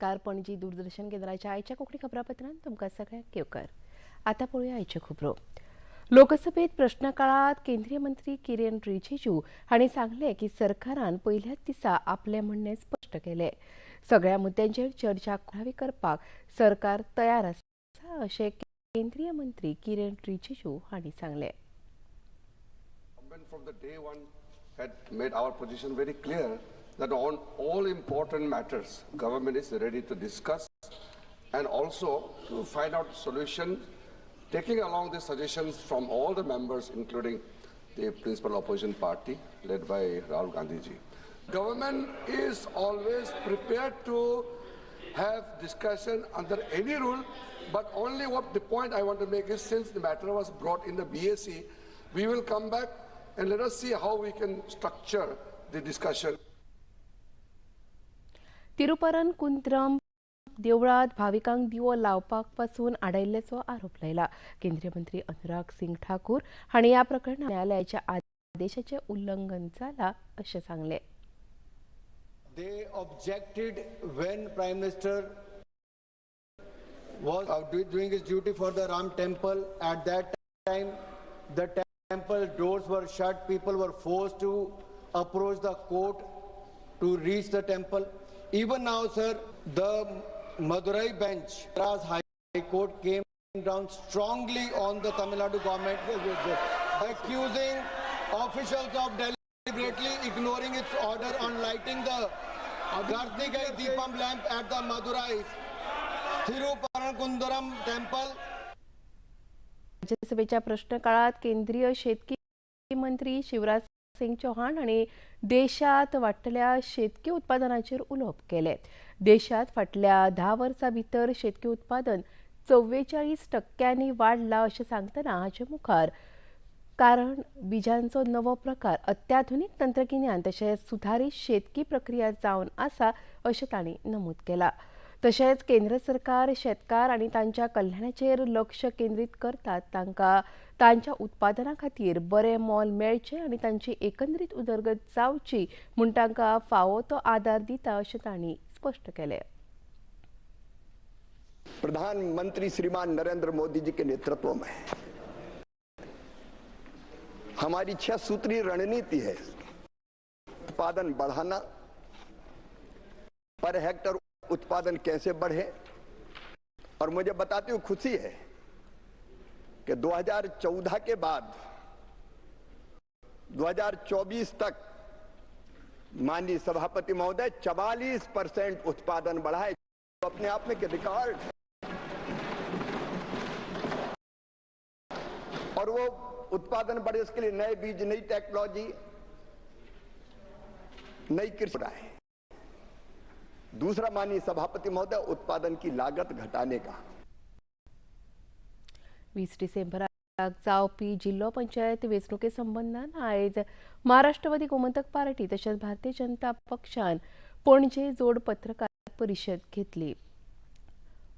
नमस्कार. पणजी दूरदर्शन केंद्राच्या आयच्या कोंकणी खबरापत्रांत तुमकां सगळ्यांक येवकार. आता पळोवया आयच्यो खबरो. लोकसभेत प्रश्नकाळात केंद्रीय मंत्री किरेन रिजिजू हांणी सांगले की सरकारान पयल्याच दिसा आपले म्हणणे स्पश्ट केले. सगळ्या मुद्द्यांचेर चर्चा करपाक सरकार तयार आसा अशें केंद्रीय मंत्री किरेन रिजिजू हांणी सांगले. From the day one had made our position very clear that on all important matters, government is ready to discuss and also to find out solution, taking along the suggestions from all the members, including the principal opposition party led by Rahul Gandhi ji. Government is always prepared to have discussion under any rule, but only what the point I want to make is, since the matter was brought in the BAC, we will come back and let us see how we can structure the discussion. तिरुपरंकुंद्रम देवळात भाविकांक दिवो लावपाक पासून आडायल्ल्याचो आरोप लायला. केंद्रीय मंत्री अनुराग सिंग ठाकूर हांणी ह्या प्रकरणात न्यायालयाच्या आदेशाचे उल्लंघन जाला अशें सांगले. They objected when Prime Minister was doing his duty for the Ram temple. At that time, the temple doors were shut. People were forced to approach the court to reach the temple. Even now, sir, the Madurai bench, Madras High Court, came down strongly on the Tamil Nadu government, accusing officials of deliberately ignoring its order on lighting the Kartigai Deepam lamp at the Madurai Thiruparankundaram temple. राज्यसभेच्या प्रश्नकाळात केंद्रीय शेतकी मंत्री शिवराज सिंग चौहान हांणी देशात वाडटल्या शेतकी उत्पादनाचेर उलोवप केले. देशात फाटल्या 10 वर्सां भितर शेतकी उत्पादन 44% वाडला अशें सांगतना हाचे मुखार कारण बिजांचो नवो प्रकार, अत्याधुनीक तंत्रगिन्यान तशेंच सुधारीत शेतकी प्रक्रिया जावन आसा अशें तांणी नमूद केलां. तशेंच केंद्र सरकार शेतकार आनी तांच्या कल्याणाचेर लक्ष केंद्रीत करतात, तांकां तांच्या उत्पादना खातीर बरें मोल मेळचें आनी तांची एकंदरीत उदरगत जावची म्हूण तांकां फावो तो आदार दिता अशें तांणी स्पश्ट केलें. प्रधानमंत्री श्रीमान नरेंद्र मोदी जी के नेतृत्व में हमारी 6 सूत्री रणनीति है. उत्पादन बढ़ाना, पर हेक्टर उत्पादन कैसे बढ़े, और मुझे बताते हुए खुशी है कि 2014 के बाद 2024 तक माननीय सभापति महोदय 44% उत्पादन बढ़ा है, तो अपने आप में एक रिकॉर्ड. और वो उत्पादन बढ़े इसके लिए नए बीज, नई टेक्नोलॉजी, नई कृषि है. दूसरा माननीय सभापति महोदय, उत्पादन की लागत घटाने का. 20 डिसेंबराक जावपी जिल्लो पंचायत वेंचणुके संबंदान आयज महाराष्ट्रवादी गोमंतक पार्टी तशेंच भारतीय जनता पक्षान पणजे जोड पत्रकार परिशद घेतली.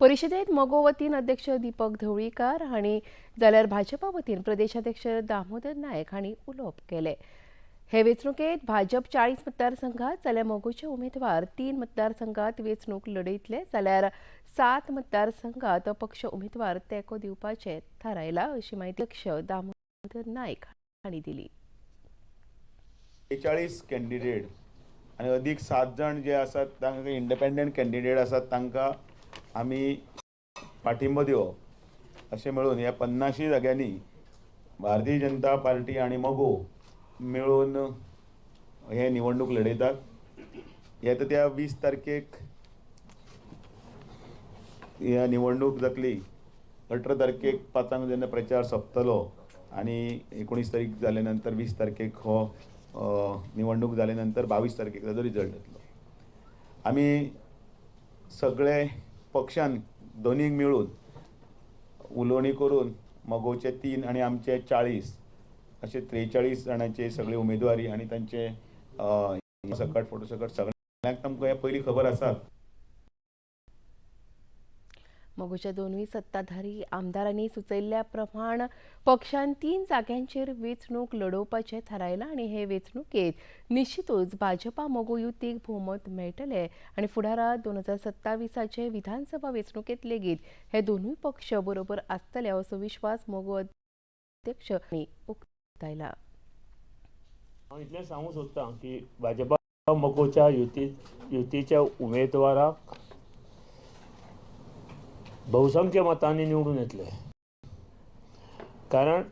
परिशदेंत मोगो वतीन अध्यक्ष दीपक ढवळीकार हांणी जाल्यार भाजपा वतीन प्रदेशाध्यक्ष दामोदर नायक हांणी उलोवप केलें. हे वेंचणुकेंत भाजप 40 मतदारसंघात जाल्यार मोगोचे उमेदवार 3 मतदारसंघात वेंचणूक लढयतले, जाल्यार 7 मतदारसंघात अपक्ष उमेदवार तेंको दिवपाचें थारायला अशी माहिती अध्यक्ष दामोदर नायक हांणी दिली. 43 कॅन्डिडेट आनी अदीक 7 जण जे आसात तांकां इंडिपेंडंट कॅन्डिडेट आसात तांकां आमी पाठिंबो दिवप अशें मेळून ह्या 50 जाग्यांनी भारतीय जनता पार्टी आनी मोगो मेळून हे निवडणूक लढयतात. येता त्या 20 तारखेक ह्या निवडणूक जातली. 18 तारखेक 5 जेन्ना प्रचार सोंपतलो आनी 19 तारीख जाले नंतर 20 तारखेक हो निवडणूक जाले नंतर 22 तारखेक ताजो रिजल्ट येतलो. आमी सगळे पक्षान दोनीक मेळून उलोवणी करून मोगोचे 3 आनी आमचे 40 अशे 43 जाणांचे सगळे उमेदवारी आनी तांचे सकट फोटो सकट सगळ्यांक तांकां हे पयलीं खबर आसा. मोगोच्या दोनूय सत्ताधारी आमदारांनी सुचयल्ल्या प्रमाण पक्षान 3 जाग्यांचेर वेंचणूक लडोवपाचें थारायलां आनी हे वेंचणुकेंत निश्चितूच भाजपा मोगो युतीक भोवमत मेळटलें आनी फुडारात 2027चे विधानसभा वेंचणुकेंत लेगीत हे दोनूय पक्ष बरोबर आसतले असो विश्वास मोगो अध्यक्ष उक्तायला. हांव इतलें सांगूंक सोदतां की भाजपा मोगोच्या युतीच्या उमेदवाराक बहुसंख्य मतांनी निवडून येतले. कारण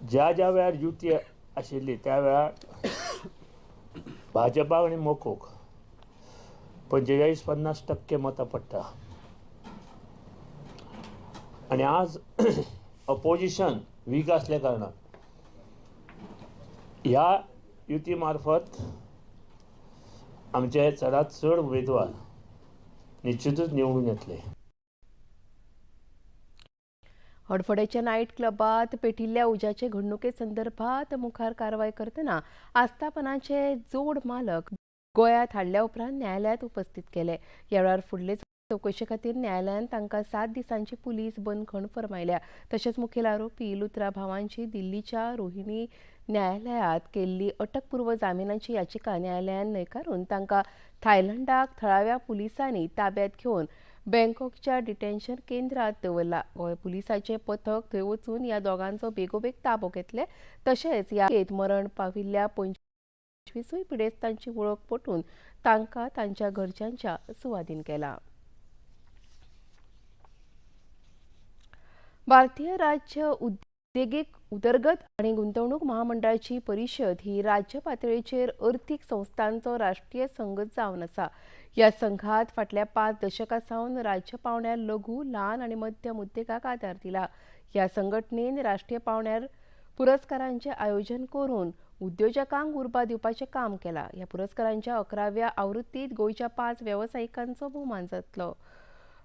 ज्या वेळार युती आशिल्ली त्या वेळार भाजपाक आनी मोकोक 45-50% मतां पडटा आनी आज अपोजिशन वीक असल्या कारणान ह्या युती मार्फत आमचे चडांत चड उमेदवार निश्चितूच निवडून येतले. हडफडेच्या नायट क्लबात पेटिल्ल्या उज्याचे घडणुके संदर्भात मुखार कारवाय करतना आस्थापनाचे जोड मालक गोंयांत हाडल्या उपरांत न्यायालयांत उपस्थित केले. ह्या वेळार फुडले चवकशे खातीर न्यायालयान तांकां 7 दिसांची पुलीस बंदखण फर्मायल्या. तशेंच मुखेल आरोपी लुत्रा भावांची दिल्लीच्या रोहिणी न्यायालयांत केल्ली अटकपूर्व जामिनाची याचिका न्यायालयान न्हयकारून तांकां थायलंडाक थळाव्या पुलिसांनी ताब्यांत घेवन बँकॉकच्या डिटेन्शन केंद्रांत दवरला. गोंय पुलिसांचें पथक थंय वचून ह्या दोगांचो बेगोबेग ताबो घेतले. तशेंच ह्या केत मरण पाविल्ल्या 25 पिडेस्तांची वळख पटून तांकां तांच्या घरच्यांच्या सुवादीन केला. भारतीय राज्य उद्देगीक उदरगत आनी गुंतवणूक महामंडळाची परिशद ही राज्य पातळीचेर अर्थीक संस्थांचो राष्ट्रीय संघ जावन आसा. ह्या संघात फाटल्या 5 दशकां सावन राज्य पावण्यार लघु, ल्हान आनी मध्यम उद्देगाक आदार दिला. ह्या संघटनेन राष्ट्रीय पावण्यार पुरस्कारांचे आयोजन करून उद्योजकांक उर्बा दिवपाचें काम केलां. ह्या पुरस्कारांच्या 11व्या आवृत्तीत गोंयच्या 5 वेवसायिकांचो भोवमान जातलो.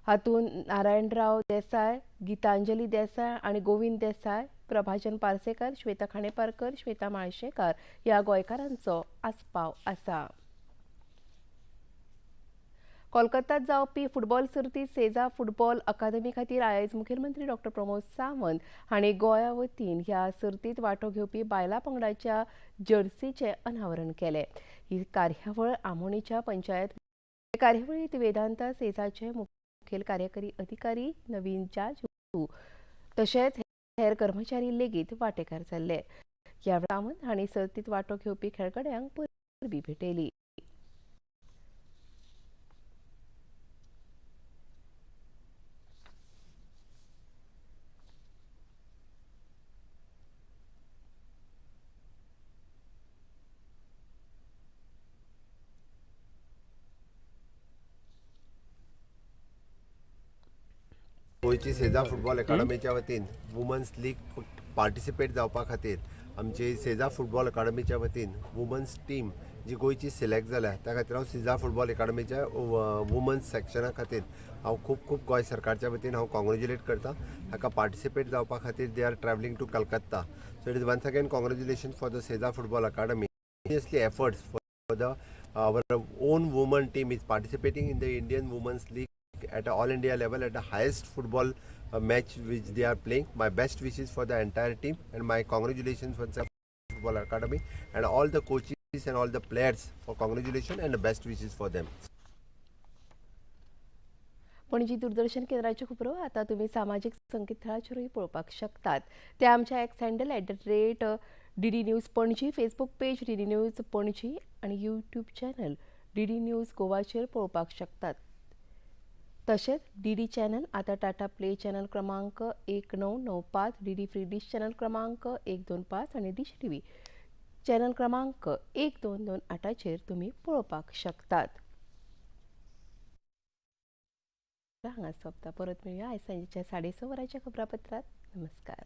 हातूंत नारायणराव देसाय, गितांजली देसाय आनी गोविंद देसाय, प्रभाजन पार्सेकार, श्वेता खांडेपारकर, श्वेता माळशेकार ह्या गोंयकारांचो आस्पाव आसा. कोलकातात जावपी फुटबॉल सर्तीत सेजा फुटबॉल अकादमी खातीर आयज मुखेलमंत्री डॉ. प्रमोद सावंत हांणी गोंया वतीन ह्या सर्तीत वांटो घेवपी बायलां पंगडाच्या जर्सीचें अनावरण केलें. ही कार्यावळ आमोणेच्या पंचायत कार्यावळीत वेदांता सेजाचे मुखेल कार्यकारी अधिकारी नवीन जाजू तशेंच हेर कर्मचारी लेगीत वांटेकार जाल्ले. ह्या वेळार सावंत हांणी सर्तीत वांटो घेवपी खेळगड्यांक परबी भेटयली. गोंयची सेजा फुटबॉल अकादमीच्या वतीन वुमन्स लीग पार्टिसिपेट जावपा खातीर आमची सेजा फुटबॉल अकादमीच्या वतीन वुमन्स टीम जी गोंयची सिलेक्ट जाल्या त्या खातीर हांव सेजा फुटबॉल अकादमीच्या वुमन्स सेक्शना खातीर हांव खूब गोंय सरकारच्या वतीन हांव कॉंग्रेच्युलेट करता. हाका पार्टिसिपेट जावपा खातीर they are travelling to Calcutta. So it is once again congratulation for the Sesa football academy. Continuously efforts for the our own women team is participating in the Indian Women's League at all India level at the highest football match which they are playing. My best wishes for the entire team and my congratulations for the football academy and all the coaches and all the players for congratulations and the best wishes for them. Panaji Doordarshan केंद्राचे खबरो आता तुम्ही सामाजिक संकेतथळाचेरूय पळोवपाक शकतात. ते आमच्या x handle @DD news Panaji, Facebook page DD news Panaji आणि यूट्यूब चॅनल DD न्यूज गोवाचेर पळोवपाक शकतात. तशेंच DD चॅनल आता टाटा प्ले चॅनल क्रमांक 1995, DD फ्री डिश चॅनल क्रमांक 125 आणि डिश TV चॅनल क्रमांक 1228 तुम्ही पळोवपाक शकतात. हांगा सोंपता. परत मेळुया आयज सांजेच्या 6:30 वरांच्या खबरापत्रांत. नमस्कार.